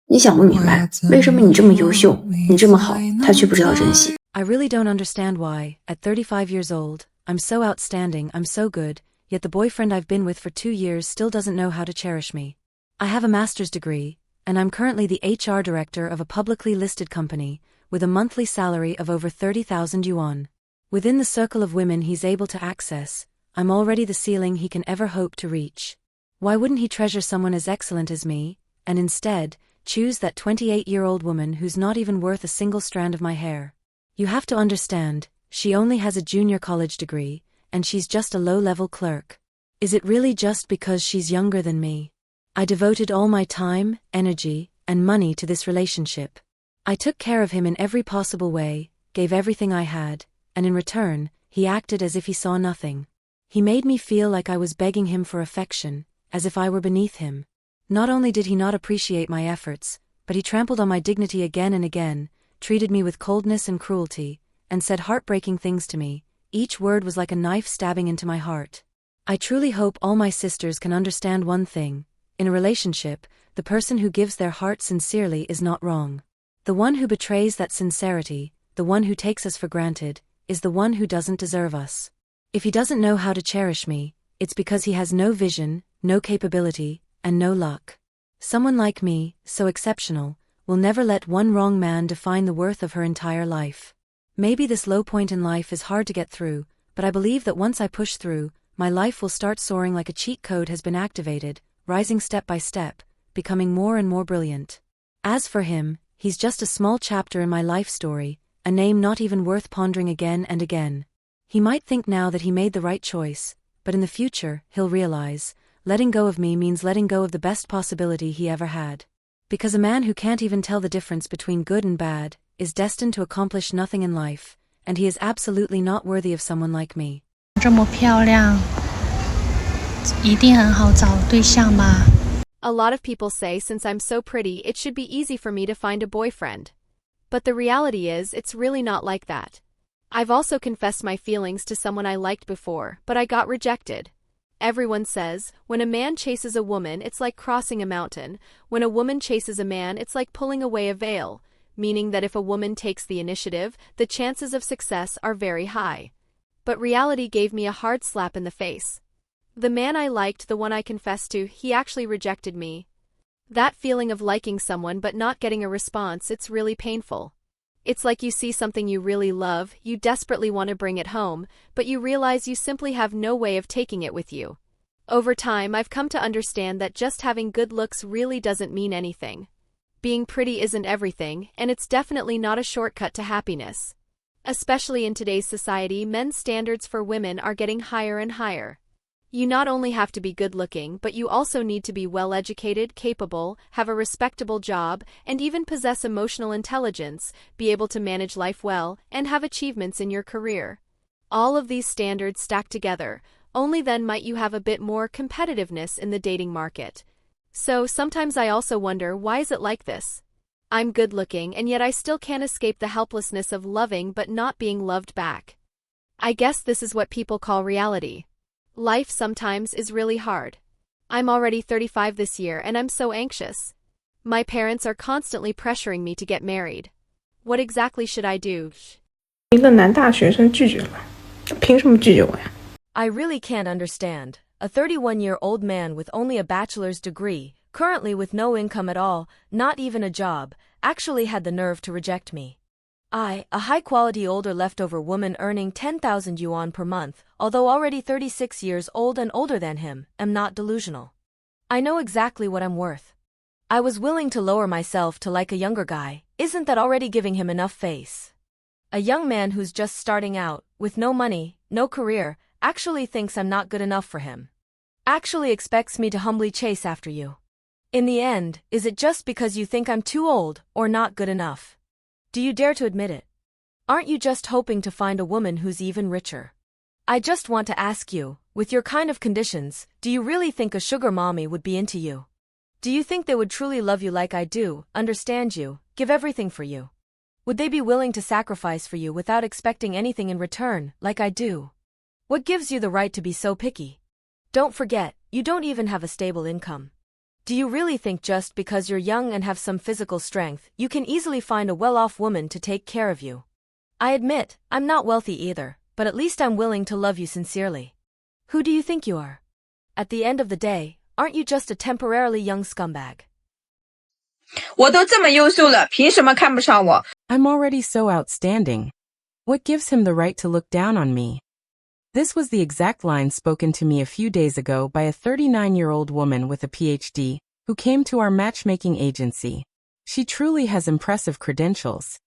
你想不明白，为什么你这么优秀，你这么好，他却不知道珍惜。I really don't understand why, at 35 years old, I'm so outstanding, I'm so good, yet the boyfriend I've been with for 2 years still doesn't know how to cherish me. I have a master's degree, and I'm currently the HR director of a publicly listed company, with a monthly salary of over 30,000 yuan. Within the circle of women he's able to access, I'm already the ceiling he can ever hope to reach. Why wouldn't he treasure someone as excellent as me, and instead, choose that 28-year-old woman who's not even worth a single strand of my hair? You have to understand, she only has a junior college degree, and she's just a low-level clerk. Is it really just because she's younger than me? I devoted all my time, energy, and money to this relationship. I took care of him in every possible way, gave everything I had, and in return, he acted as if he saw nothing. He made me feel like I was begging him for affection, as if I were beneath him. Not only did he not appreciate my efforts, but he trampled on my dignity again and again, treated me with coldness and cruelty, and said heartbreaking things to me. Each word was like a knife stabbing into my heart. I truly hope all my sisters can understand one thing. In a relationship, the person who gives their heart sincerely is not wrong. The one who betrays that sincerity, the one who takes us for granted, is the one who doesn't deserve us. If he doesn't know how to cherish me, it's because he has no vision, no capability, and no luck. Someone like me, so exceptional, will never let one wrong man define the worth of her entire life. Maybe this low point in life is hard to get through, but I believe that once I push through, my life will start soaring like a cheat code has been activated, rising step by step, becoming more and more brilliant. As for him, he's just a small chapter in my life story, a name not even worth pondering again and again. He might think now that he made the right choice, but in the future, he'll realize, letting go of me means letting go of the best possibility he ever had. Because a man who can't even tell the difference between good and bad, is destined to accomplish nothing in life, and he is absolutely not worthy of someone like me. 这么漂亮，一定很好找对象吧？ A lot of people say since I'm so pretty it should be easy for me to find a boyfriend. But the reality is it's really not like that. I've also confessed my feelings to someone I liked before, but I got rejected. Everyone says, when a man chases a woman it's like crossing a mountain, when a woman chases a man it's like pulling away a veil, meaning that if a woman takes the initiative, the chances of success are very high. But reality gave me a hard slap in the face. The man I liked, the one I confessed to, he actually rejected me. That feeling of liking someone but not getting a response, it's really painful. It's like you see something you really love, you desperately want to bring it home, but you realize you simply have no way of taking it with you. Over time, I've come to understand that just having good looks really doesn't mean anything. Being pretty isn't everything, and it's definitely not a shortcut to happiness. Especially in today's society, men's standards for women are getting higher and higher. You not only have to be good-looking, but you also need to be well-educated, capable, have a respectable job, and even possess emotional intelligence, be able to manage life well, and have achievements in your career. All of these standards stack together, only then might you have a bit more competitiveness in the dating market. So sometimes I also wonder, why is it like this? I'm good-looking, and yet I still can't escape the helplessness of loving but not being loved back. I guess this is what people call reality. Life sometimes is really hard. I'm already 35 this year and I'm so anxious. My parents are constantly pressuring me to get married. What exactly should I do? 一个男大学生拒绝了，凭什么拒绝我呀？ I really can't understand. A 31-year-old man with only a bachelor's degree, currently with no income at all, not even a job, actually had the nerve to reject me. I, a high-quality older leftover woman earning 10,000 yuan per month, although already 36 years old and older than him, am not delusional. I know exactly what I'm worth. I was willing to lower myself to like a younger guy. Isn't that already giving him enough face? A young man who's just starting out, with no money, no career, actually thinks I'm not good enough for him. Actually expects me to humbly chase after you. In the end, is it just because you think I'm too old, or not good enough? Do you dare to admit it? Aren't you just hoping to find a woman who's even richer? I just want to ask you, with your kind of conditions, do you really think a sugar mommy would be into you? Do you think they would truly love you like I do, understand you, give everything for you? Would they be willing to sacrifice for you without expecting anything in return, like I do? What gives you the right to be so picky? Don't forget, you don't even have a stable income. Do you really think just because you're young and have some physical strength, you can easily find a well-off woman to take care of you? I admit, I'm not wealthy either, but at least I'm willing to love you sincerely. Who do you think you are? At the end of the day, aren't you just a temporarily young scumbag? 我都这么优秀了，凭什么看不上我？ I'm already so outstanding. What gives him the right to look down on me? This was the exact line spoken to me a few days ago by a 39-year-old woman with a PhD, who came to our matchmaking agency. She truly has impressive credentials.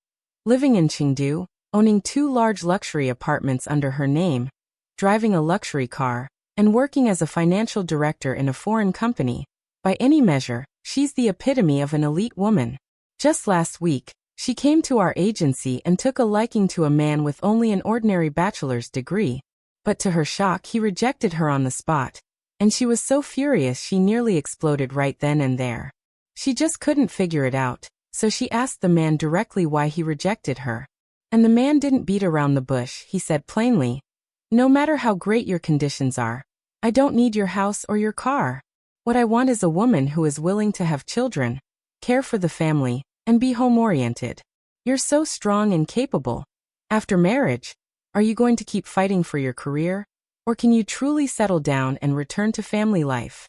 Living in Chengdu, owning 2 large luxury apartments under her name, driving a luxury car, and working as a financial director in a foreign company. By any measure, she's the epitome of an elite woman. Just last week, she came to our agency and took a liking to a man with only an ordinary bachelor's degree. But to her shock, he rejected her on the spot, and she was so furious she nearly exploded right then and there. She just couldn't figure it out, so she asked the man directly why he rejected her. And the man didn't beat around the bush. He said plainly, "No matter how great your conditions are, I don't need your house or your car. What I want is a woman who is willing to have children, care for the family, and be home-oriented. You're so strong and capable. After marriage, are you going to keep fighting for your career, or can you truly settle down and return to family life?"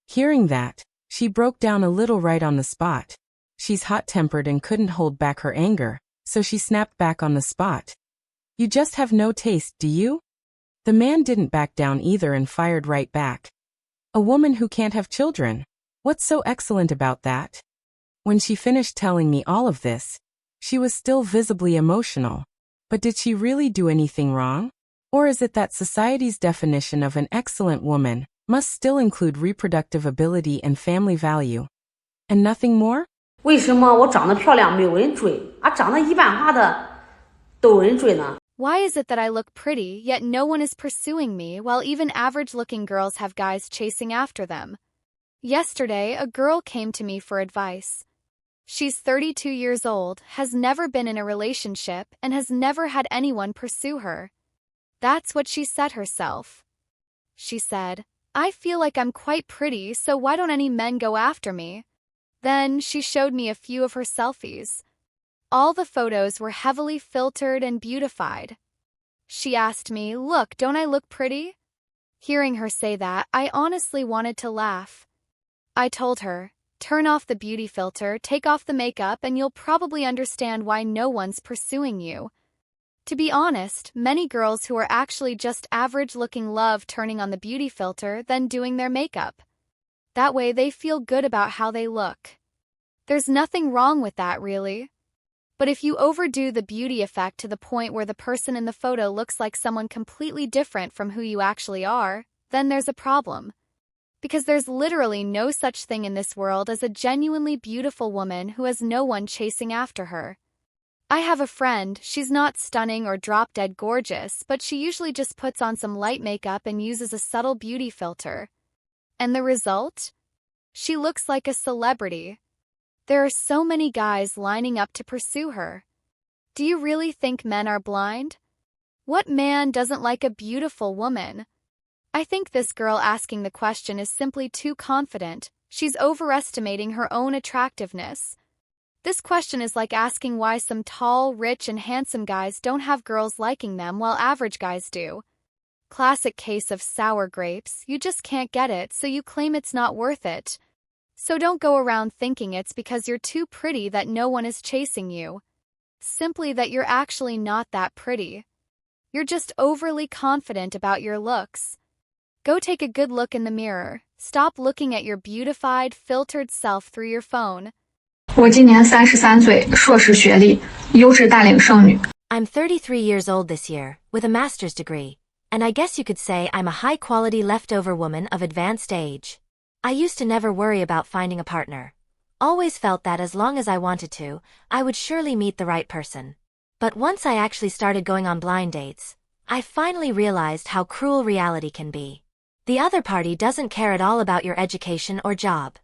Hearing that, she broke down a little right on the spot. She's hot-tempered and couldn't hold back her anger, so she snapped back on the spot. "You just have no taste, do you?" The man didn't back down either and fired right back. "A woman who can't have children? What's so excellent about that?" When she finished telling me all of this, she was still visibly emotional. But did she really do anything wrong? Or is it that society's definition of an excellent woman must still include reproductive ability and family value? And nothing more? 为什么我长得漂亮没有人追，长得一般化的都有人追呢？ Why is it that I look pretty, yet no one is pursuing me, while even average-looking girls have guys chasing after them? Yesterday, a girl came to me for advice. She's 32 years old, has never been in a relationship, and has never had anyone pursue her. That's what she said herself. She said, "I feel like I'm quite pretty, so why don't any men go after me?" Then she showed me a few of her selfies. All the photos were heavily filtered and beautified. She asked me, "Look, don't I look pretty?" Hearing her say that, I honestly wanted to laugh. I told her, "Turn off the beauty filter, take off the makeup, and you'll probably understand why no one's pursuing you." To be honest, many girls who are actually just average-looking love turning on the beauty filter than doing their makeup. That way they feel good about how they look. There's nothing wrong with that, really. But if you overdo the beauty effect to the point where the person in the photo looks like someone completely different from who you actually are, then there's a problem. Because there's literally no such thing in this world as a genuinely beautiful woman who has no one chasing after her. I have a friend, she's not stunning or drop-dead gorgeous, but she usually just puts on some light makeup and uses a subtle beauty filter. And the result? She looks like a celebrity. There are so many guys lining up to pursue her. Do you really think men are blind? What man doesn't like a beautiful woman? I think this girl asking the question is simply too confident. She's overestimating her own attractiveness. This question is like asking why some tall, rich, and handsome guys don't have girls liking them while average guys do. Classic case of sour grapes, you just can't get it, so you claim it's not worth it. So don't go around thinking it's because you're too pretty that no one is chasing you. Simply that you're actually not that pretty. You're just overly confident about your looks. Go take a good look in the mirror. Stop looking at your beautified, filtered self through your phone. 我今年33岁，硕士学历，优质大龄剩女。 I'm 33 years old this year, with a master's degree, and I guess you could say I'm a high-quality leftover woman of advanced age. I used to never worry about finding a partner. Always felt that as long as I wanted to, I would surely meet the right person. But once I actually started going on blind dates, I finally realized how cruel reality can be. The other party doesn't care at all about your education or job.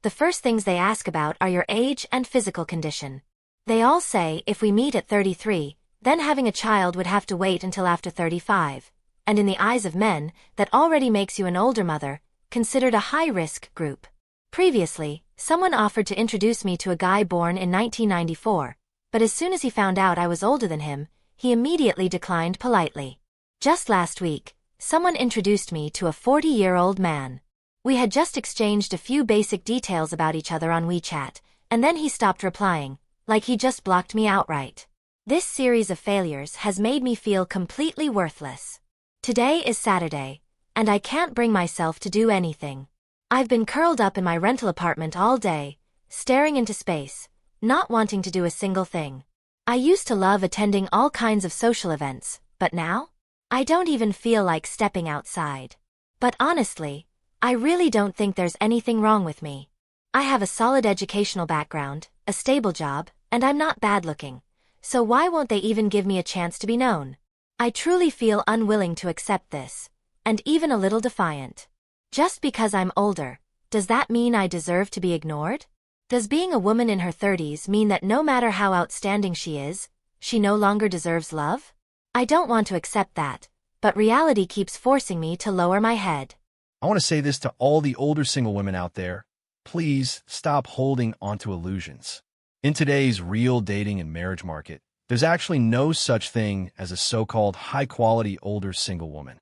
The first things they ask about are your age and physical condition. They all say if we meet at 33, then having a child would have to wait until after 35. And in the eyes of men, that already makes you an older mother, considered a high-risk group. Previously, someone offered to introduce me to a guy born in 1994, but as soon as he found out I was older than him, he immediately declined politely. Just last week, someone introduced me to a 40-year-old man. We had just exchanged a few basic details about each other on WeChat, and then he stopped replying, like he just blocked me outright. This series of failures has made me feel completely worthless. Today is Saturday, and I can't bring myself to do anything. I've been curled up in my rental apartment all day, staring into space, not wanting to do a single thing. I used to love attending all kinds of social events, but now? I don't even feel like stepping outside. But honestly, I really don't think there's anything wrong with me. I have a solid educational background, a stable job, and I'm not bad looking. So why won't they even give me a chance to be known? I truly feel unwilling to accept this, and even a little defiant. Just because I'm older, does that mean I deserve to be ignored? Does being a woman in her 30s mean that no matter how outstanding she is, she no longer deserves love? I don't want to accept that, but reality keeps forcing me to lower my head. I want to say this to all the older single women out there. Please stop holding onto illusions. In today's real dating and marriage market, there's actually no such thing as a so-called high-quality older single woman.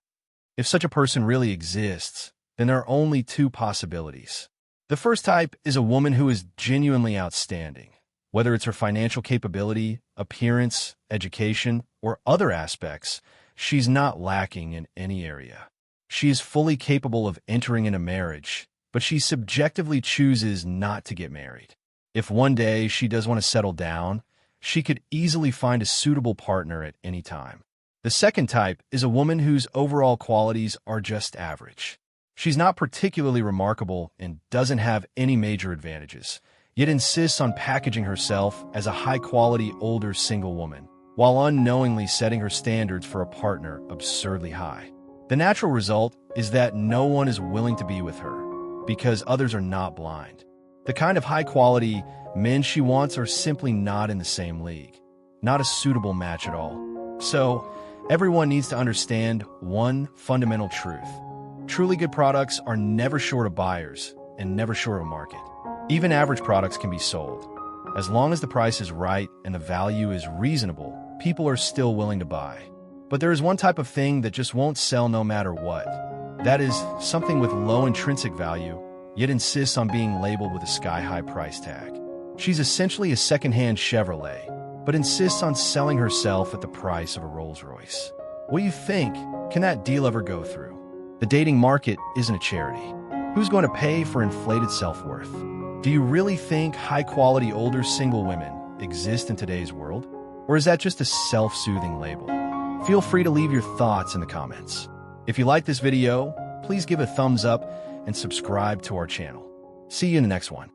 If such a person really exists, then there are only two possibilities. The first type is a woman who is genuinely outstanding, whether it's her financial capability, appearance, education, or other aspects. She's not lacking in any area. She is fully capable of entering into marriage, but she subjectively chooses not to get married. If one day she does want to settle down, she could easily find a suitable partner at any time. The second type is a woman whose overall qualities are just average. She's not particularly remarkable and doesn't have any major advantages, yet insists on packaging herself as a high-quality older single woman, while unknowingly setting her standards for a partner absurdly high. The natural result is that no one is willing to be with her, because others are not blind. The kind of high-quality men she wants are simply not in the same league, not a suitable match at all. So, everyone needs to understand one fundamental truth. Truly good products are never short of buyers and never short of a market. Even average products can be sold. As long as the price is right and the value is reasonable, people are still willing to buy. But there is one type of thing that just won't sell no matter what. That is something with low intrinsic value, yet insists on being labeled with a sky-high price tag. She's essentially a second-hand Chevrolet, but insists on selling herself at the price of a Rolls-Royce. What do you think? Can that deal ever go through? The dating market isn't a charity. Who's going to pay for inflated self-worth? Do you really think high-quality older single women exist in today's world? Or is that just a self-soothing label? Feel free to leave your thoughts in the comments. If you like this video, please give a thumbs up and subscribe to our channel. See you in the next one.